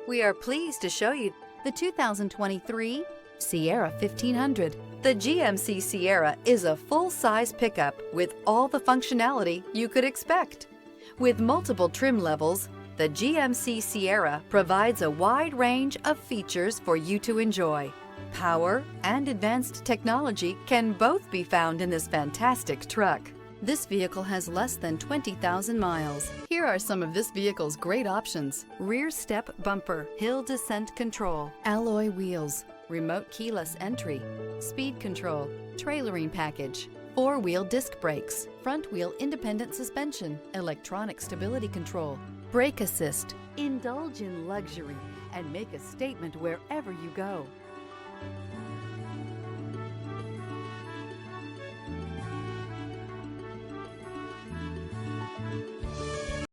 We are pleased to show you the 2023 Sierra 1500. The GMC Sierra is a full-size pickup with all the functionality you could expect. With multiple trim levels, the GMC Sierra provides a wide range of features for you to enjoy. Power and advanced technology can both be found in this fantastic truck. This vehicle has less than 20,000 miles. Here are some of this vehicle's great options: rear step bumper, hill descent control, alloy wheels, remote keyless entry, speed control, trailering package, four-wheel disc brakes, front wheel independent suspension, electronic stability control, brake assist. Indulge in luxury and make a statement wherever you go.